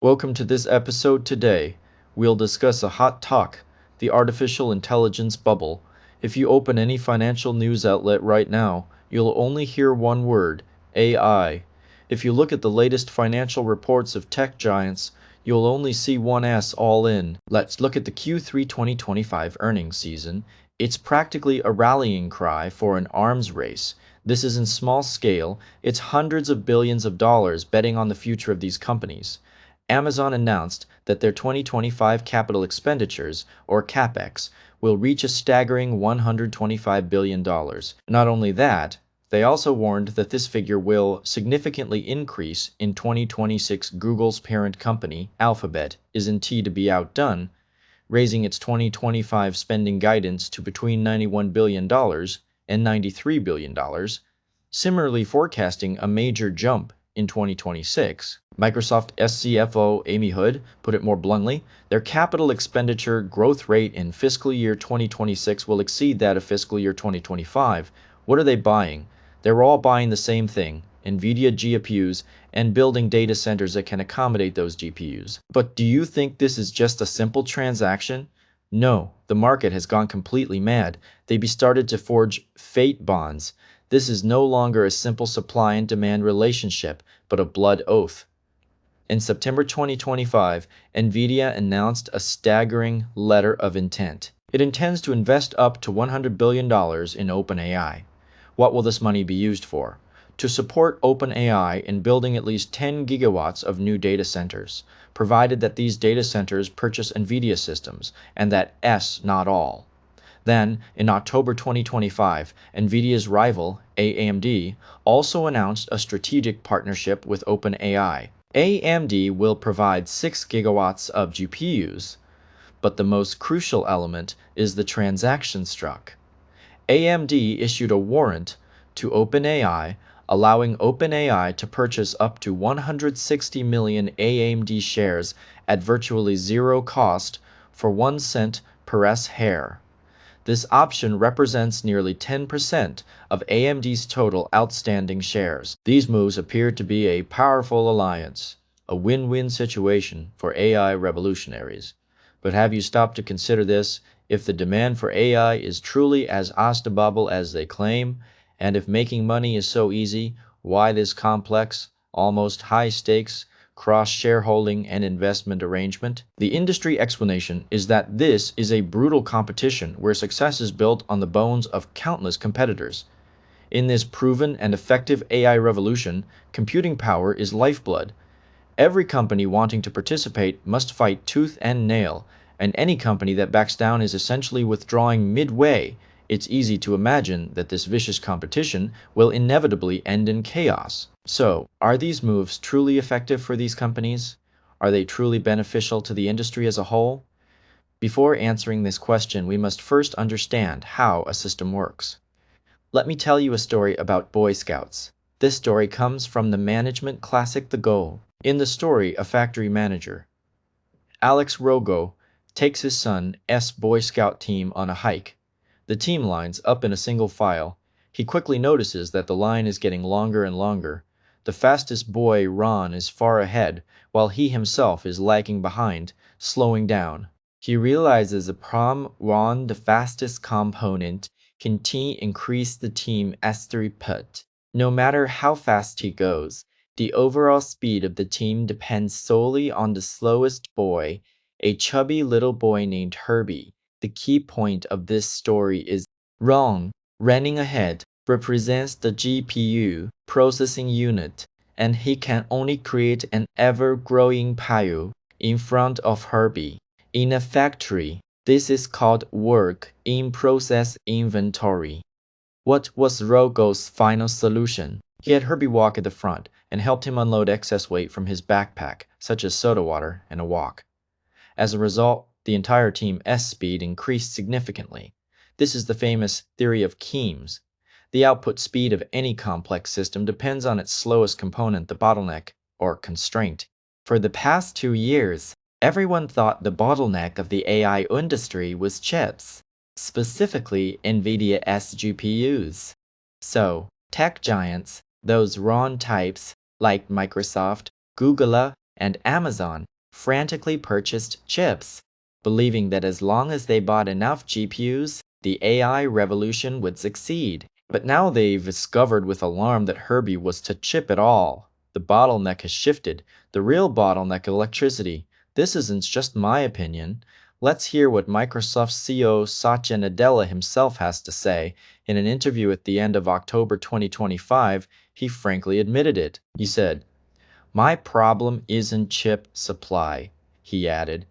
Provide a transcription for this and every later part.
Welcome to this episode. Today, we'll discuss a hot talk, the artificial intelligence bubble. If you open any financial news outlet right now, you'll only hear one word, AI. If you look at the latest financial reports of tech giants, you'll only see one S all in. Let's look at the Q3 2025 earnings season. It's practically a rallying cry for an arms race. This isn't small scale, it's hundreds of billions of dollars betting on the future of these companies. Amazon announced that their 2025 capital expenditures, or CapEx, will reach a staggering $125 billion. Not only that, they also warned that this figure will significantly increase in 2026. Google's parent company, Alphabet, isn't to be outdone, raising its 2025 spending guidance to between $91 billion and $93 billion, similarly forecasting a major jump in 2026. Microsoft CFO Amy Hood put it more bluntly, their capital expenditure growth rate in fiscal year 2026 will exceed that of fiscal year 2025. What are they buying? They're all buying the same thing, Nvidia GPUs, and building data centers that can accommodate those GPUs. But do you think this is just a simple transaction? No, the market has gone completely mad. They started to forge fate bonds. This is no longer a simple supply and demand relationship, but a blood oath. In September 2025, Nvidia announced a staggering letter of intent. It intends to invest up to $100 billion in OpenAI. What will this money be used for? To support OpenAI in building at least 10 gigawatts of new data centers, provided that these data centers purchase Nvidia systems, and that not all. Then, in October 2025, Nvidia's rival, AMD, also announced a strategic partnership with OpenAI. AMD will provide 6 gigawatts of GPUs, but the most crucial element is the transaction struck. AMD issued a warrant to OpenAI, allowing OpenAI to purchase up to 160 million AMD shares at virtually zero cost for 1 cent per hair. This option represents nearly 10% of AMD's total outstanding shares. These moves appear to be a powerful alliance, a win-win situation for AI revolutionaries. But have you stopped to consider this? If the demand for AI is truly as unstoppable as they claim, and if making money is so easy, why this complex, almost high-stakes, cross-shareholding and investment arrangement? The industry explanation is that this is a brutal competition where success is built on the bones of countless competitors. In this proven and effective AI revolution, computing power is lifeblood. Every company wanting to participate must fight tooth and nail, and any company that backs down is essentially withdrawing midway. It's easy to imagine that this vicious competition will inevitably end in chaos. So, are these moves truly effective for these companies? Are they truly beneficial to the industry as a whole? Before answering this question, we must first understand how a system works. Let me tell you a story about Boy Scouts. This story comes from the management classic The Goal. In the story, a factory manager, Alex Rogo, takes his son's Boy Scout team on a hike. The team lines up in a single file. He quickly notices that the line is getting longer and longer. The fastest boy, Ron, is far ahead, while he himself is lagging behind, slowing down. He realizes the problem: Ron, the fastest component, can increase the team's throughput. No matter how fast he goes, the overall speed of the team depends solely on the slowest boy, a chubby little boy named Herbie. The key point of this story is Ron, running ahead, represents the GPU processing unit, and he can only create an ever-growing pile in front of Herbie. In a factory, this is called work in process inventory. What was Rogo's final solution? He had Herbie walk at the front and helped him unload excess weight from his backpack, such as soda water and a wok. As a result, the entire team's speed increased significantly. This is the famous theory of Keynes. The output speed of any complex system depends on its slowest component, the bottleneck, or constraint. For the past 2 years, everyone thought the bottleneck of the AI industry was chips, specifically Nvidia's GPUs. So, tech giants, those Ron types like Microsoft, Google, and Amazon frantically purchased chips, believing that as long as they bought enough GPUs, the AI revolution would succeed. But now they've discovered with alarm that Herbie was to chip it all. The bottleneck has shifted. The real bottleneck, electricity. This isn't just my opinion. Let's hear what Microsoft CEO Satya Nadella himself has to say. In an interview at the end of October 2025, he frankly admitted it. He said, "My problem isn't chip supply," he added.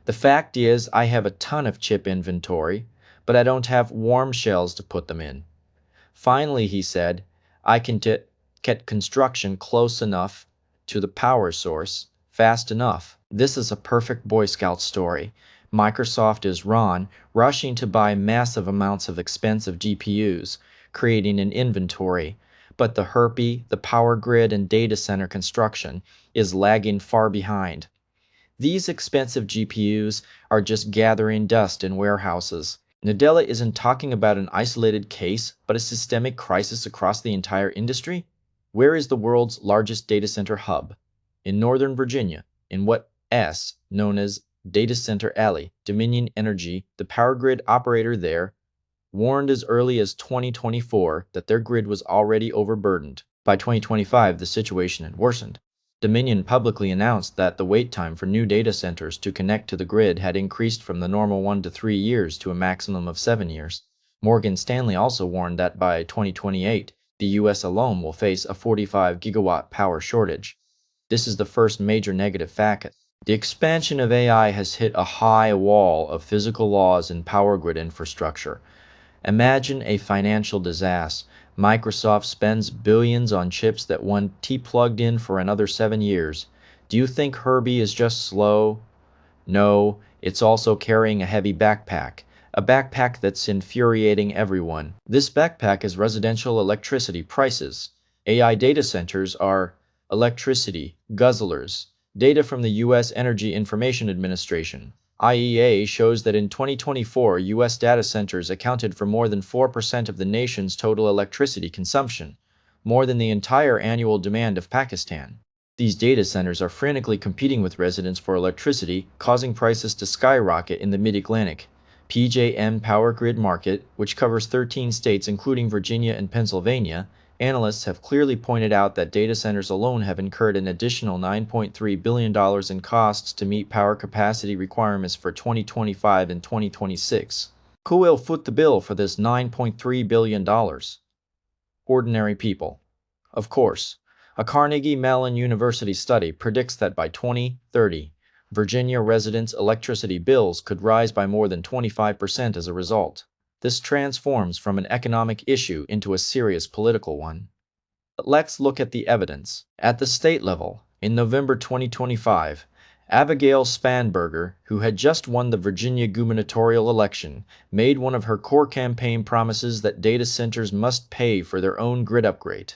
"The fact is, I have a ton of chip inventory, but I don't have warm shells to put them in." Finally, he said, "I can get construction close enough to the power source fast enough." This is a perfect Boy Scout story. Microsoft is Ron rushing to buy massive amounts of expensive GPUs, creating an inventory, but the Herpy, the power grid, and data center construction is lagging far behind. These expensive GPUs are just gathering dust in warehouses. Nadella isn't talking about an isolated case, but a systemic crisis across the entire industry. Where is the world's largest data center hub? In Northern Virginia, in what S, known as Data Center Alley. Dominion Energy, the power grid operator there, warned as early as 2024 that their grid was already overburdened. By 2025, the situation had worsened. Dominion publicly announced that the wait time for new data centers to connect to the grid had increased from the normal 1 to 3 years to a maximum of 7 years. Morgan Stanley also warned that by 2028, the US alone will face a 45 gigawatt power shortage. This is the first major negative factor. The expansion of AI has hit a high wall of physical laws and power grid infrastructure. Imagine a financial disaster. Microsoft spends billions on chips that won't be plugged in for another 7 years. Do you think Herbie is just slow? No, it's also carrying a heavy backpack. A backpack that's infuriating everyone. This backpack is residential electricity prices. AI data centers are electricity guzzlers. Data from the U.S. Energy Information Administration (IEA) shows that in 2024, U.S. data centers accounted for more than 4% of the nation's total electricity consumption, more than the entire annual demand of Pakistan. These data centers are frantically competing with residents for electricity, causing prices to skyrocket in the Mid-Atlantic. PJM Power Grid Market, which covers 13 states including Virginia and Pennsylvania, analysts have clearly pointed out that data centers alone have incurred an additional $9.3 billion in costs to meet power capacity requirements for 2025 and 2026. Who will foot the bill for this $9.3 billion? Ordinary people. Of course. A Carnegie Mellon University study predicts that by 2030, Virginia residents' electricity bills could rise by more than 25% as a result. This transforms from an economic issue into a serious political one. But let's look at the evidence. At the state level, in November 2025, Abigail Spanberger, who had just won the Virginia gubernatorial election, made one of her core campaign promises that data centers must pay for their own grid upgrade.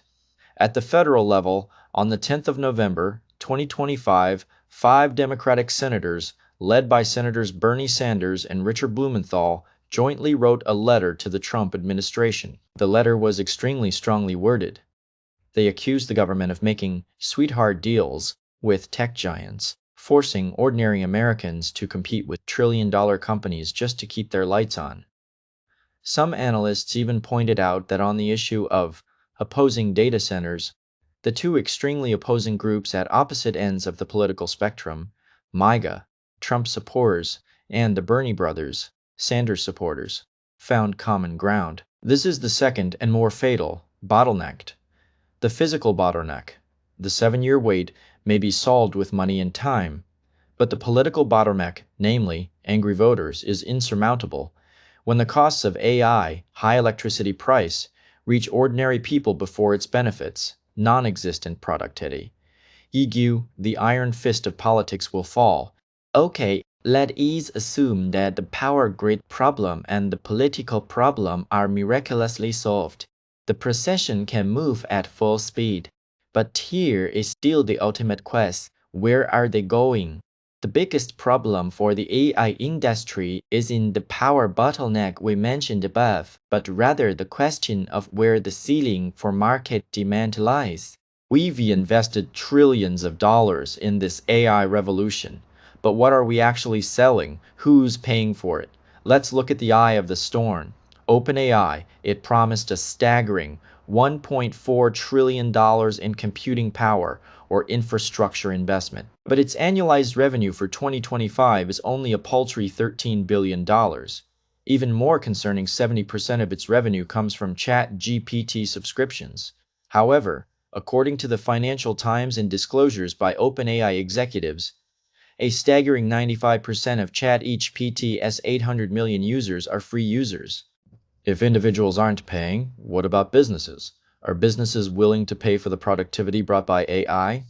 At the federal level, on the 10th of November, 2025, 5 Democratic senators, led by Senators Bernie Sanders and Richard Blumenthal, jointly wrote a letter to the Trump administration. The letter was extremely strongly worded. They accused the government of making sweetheart deals with tech giants, forcing ordinary Americans to compete with trillion-dollar companies just to keep their lights on. Some analysts even pointed out that on the issue of opposing data centers, the two extremely opposing groups at opposite ends of the political spectrum, MAGA, Trump supporters, and the Bernie brothers, Sanders supporters, found common ground. This is the second and more fatal bottleneck. The physical bottleneck. The 7-year wait may be solved with money and time, but the political bottleneck, namely angry voters, is insurmountable. When the costs of AI, high electricity price, reach ordinary people before its benefits, non-existent productivity, the iron fist of politics will fall. Okay, let us assume that the power grid problem and the political problem are miraculously solved. The procession can move at full speed. But here is still the ultimate quest. Where are they going? The biggest problem for the AI industry isn't the power bottleneck we mentioned above, but rather the question of where the ceiling for market demand lies. We've invested trillions of dollars in this AI revolution, but what are we actually selling? Who's paying for it? Let's look at the eye of the storm. OpenAI, it promised a staggering $1.4 trillion in computing power or infrastructure investment. But its annualized revenue for 2025 is only a paltry $13 billion. Even more concerning, 70% of its revenue comes from Chat GPT subscriptions. However, according to the Financial Times and disclosures by OpenAI executives, a staggering 95% of ChatGPT's 800 million users are free users. If individuals aren't paying, what about businesses? Are businesses willing to pay for the productivity brought by AI?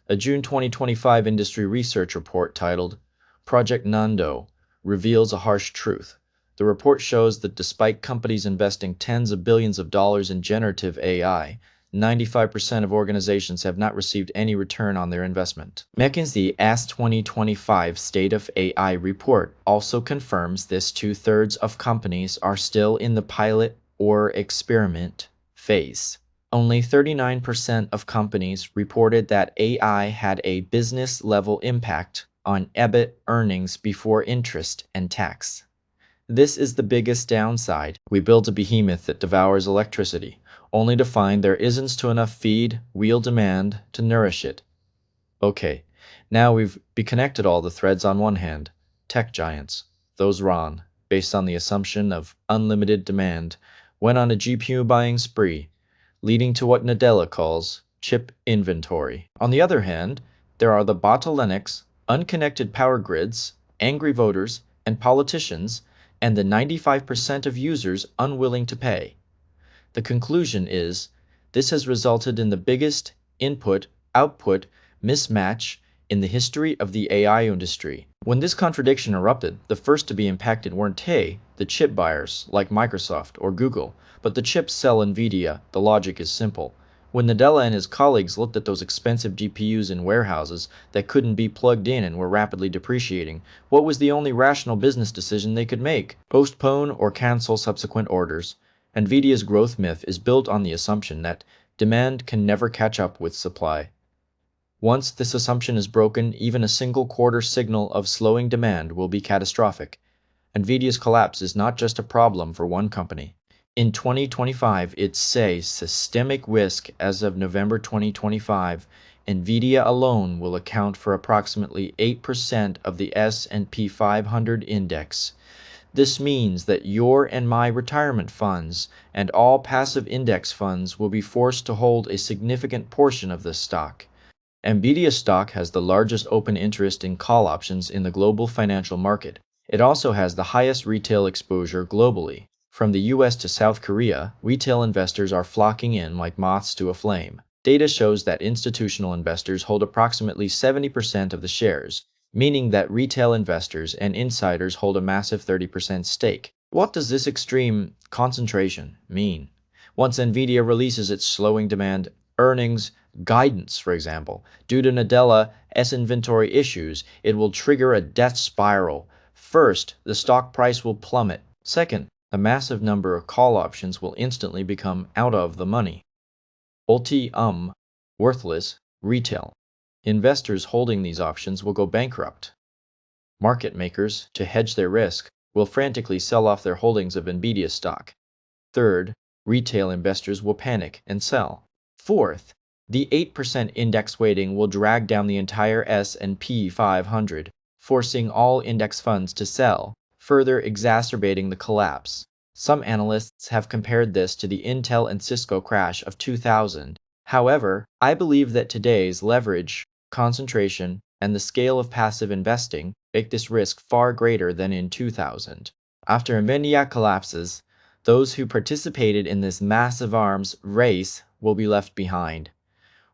A June 2025 industry research report titled Project Nando reveals a harsh truth. The report shows that despite companies investing tens of billions of dollars in generative AI, 95% of organizations have not received any return on their investment. McKinsey's 2025 State of AI report also confirms this. Two-thirds of companies are still in the pilot or experiment phase. Only 39% of companies reported that AI had a business-level impact on EBIT earnings before interest and tax. This is the biggest downside. We built a behemoth that devours electricity, only to find there isn't enough feed, wheel demand to nourish it. Okay, now we've connected all the threads on one hand. Tech giants, those wrong, based on the assumption of unlimited demand, went on a GPU buying spree, leading to what Nadella calls chip inventory. On the other hand, there are the bottlenecks, unconnected power grids, angry voters, and politicians, and the 95% of users unwilling to pay. The conclusion is, this has resulted in the biggest input-output mismatch in the history of the AI industry. When this contradiction erupted, the first to be impacted weren't the chip buyers like Microsoft or Google, but the chips sell Nvidia. The logic is simple. When Nadella and his colleagues looked at those expensive GPUs in warehouses that couldn't be plugged in and were rapidly depreciating, what was the only rational business decision they could make? Postpone or cancel subsequent orders. Nvidia's growth myth is built on the assumption that demand can never catch up with supply. Once this assumption is broken, even a single quarter signal of slowing demand will be catastrophic. Nvidia's collapse is not just a problem for one company. In 2025, it's a systemic risk. As of November 2025, Nvidia alone will account for approximately 8% of the S&P 500 index. This means that your and my retirement funds and all passive index funds will be forced to hold a significant portion of this stock. Nvidia stock has the largest open interest in call options in the global financial market. It also has the highest retail exposure globally. From the US to South Korea, retail investors are flocking in like moths to a flame. Data shows that institutional investors hold approximately 70% of the shares, meaning that retail investors and insiders hold a massive 30% stake. What does this extreme concentration mean? Once Nvidia releases its slowing demand earnings guidance, for example, due to Nadella's inventory issues, it will trigger a death spiral. First, the stock price will plummet. Second, a massive number of call options will instantly become out of the money. Worthless retail. Investors holding these options will go bankrupt. Market makers, to hedge their risk, will frantically sell off their holdings of Nvidia stock. Third, retail investors will panic and sell. Fourth, the 8% index weighting will drag down the entire S&P 500, forcing all index funds to sell, further exacerbating the collapse. Some analysts have compared this to the Intel and Cisco crash of 2000. However, I believe that today's leverage, concentration, and the scale of passive investing make this risk far greater than in 2000. After Nvidia collapses, those who participated in this massive arms race will be left behind.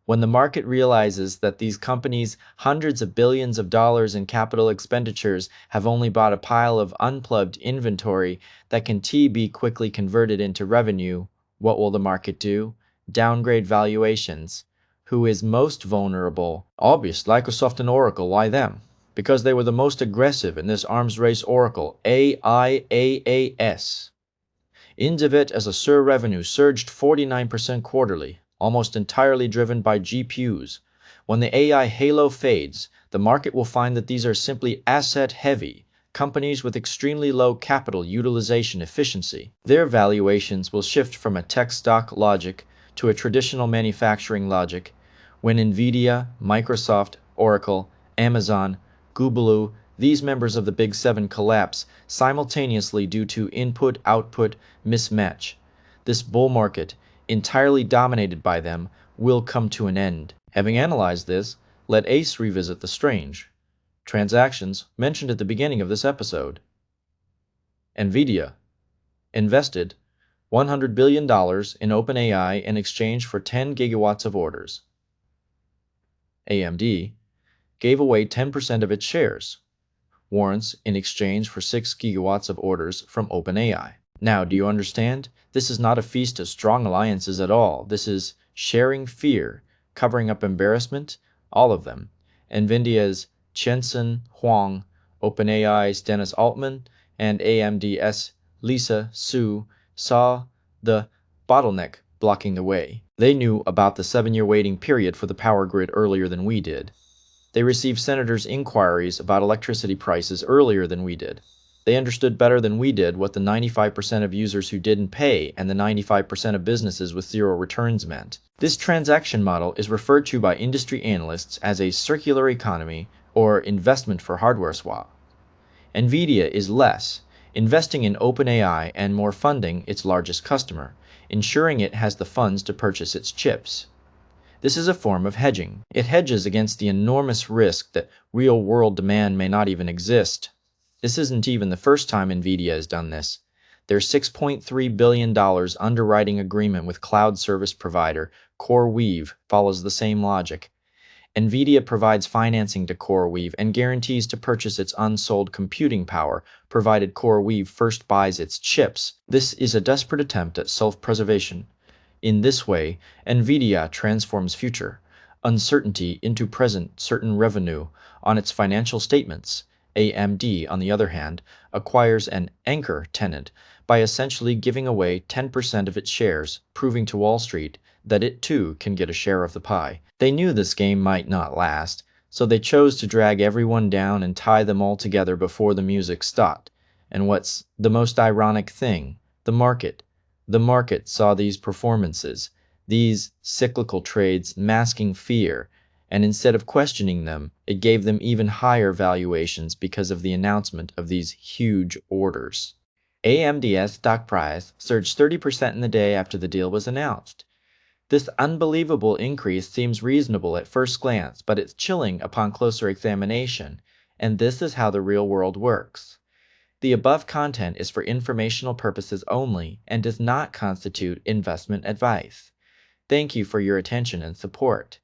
When the market realizes that these companies' hundreds of billions of dollars in capital expenditures have only bought a pile of unplugged inventory that can be quickly converted into revenue, what will the market do? Downgrade valuations. Who is most vulnerable? Obviously, Microsoft and Oracle. Why them? Because they were the most aggressive in this arms race. Oracle, AIaaS. Individ as a SIR revenue surged 49% quarterly, almost entirely driven by GPUs. When the AI halo fades, the market will find that these are simply asset-heavy companies with extremely low capital utilization efficiency. Their valuations will shift from a tech stock logic to a traditional manufacturing logic. When Nvidia, Microsoft, Oracle, Amazon, Google, these members of the Big Seven collapse simultaneously due to input-output mismatch, this bull market, entirely dominated by them, will come to an end. Having analyzed this, let Ace revisit the strange transactions mentioned at the beginning of this episode. Nvidia invested $100 billion in OpenAI in exchange for 10 gigawatts of orders. AMD gave away 10% of its shares, warrants in exchange for 6 gigawatts of orders from OpenAI. Now, do you understand? This is not a feast of strong alliances at all. This is sharing fear, covering up embarrassment, all of them. Nvidia's Jensen Huang, OpenAI's Dennis Altman, and AMD's Lisa Su saw the bottleneck blocking the way. They knew about the 7-year waiting period for the power grid earlier than we did. They received senators' inquiries about electricity prices earlier than we did. They understood better than we did what the 95% of users who didn't pay and the 95% of businesses with zero returns meant. This transaction model is referred to by industry analysts as a circular economy or investment for hardware swap. Nvidia is less, investing in OpenAI and more funding its largest customer, ensuring it has the funds to purchase its chips. This is a form of hedging. It hedges against the enormous risk that real-world demand may not even exist. This isn't even the first time Nvidia has done this. Their $6.3 billion underwriting agreement with cloud service provider CoreWeave follows the same logic. Nvidia provides financing to CoreWeave and guarantees to purchase its unsold computing power, provided CoreWeave first buys its chips. This is a desperate attempt at self-preservation. In this way, Nvidia transforms future uncertainty into present certain revenue on its financial statements. AMD, on the other hand, acquires an anchor tenant by essentially giving away 10% of its shares, proving to Wall Street that it too can get a share of the pie. They knew this game might not last, so they chose to drag everyone down and tie them all together before the music stopped. And what's the most ironic thing? The market. The market saw these performances, these cyclical trades masking fear, and instead of questioning them, it gave them even higher valuations because of the announcement of these huge orders. AMD's stock price surged 30% in the day after the deal was announced. This unbelievable increase seems reasonable at first glance, but it's chilling upon closer examination, and this is how the real world works. The above content is for informational purposes only and does not constitute investment advice. Thank you for your attention and support.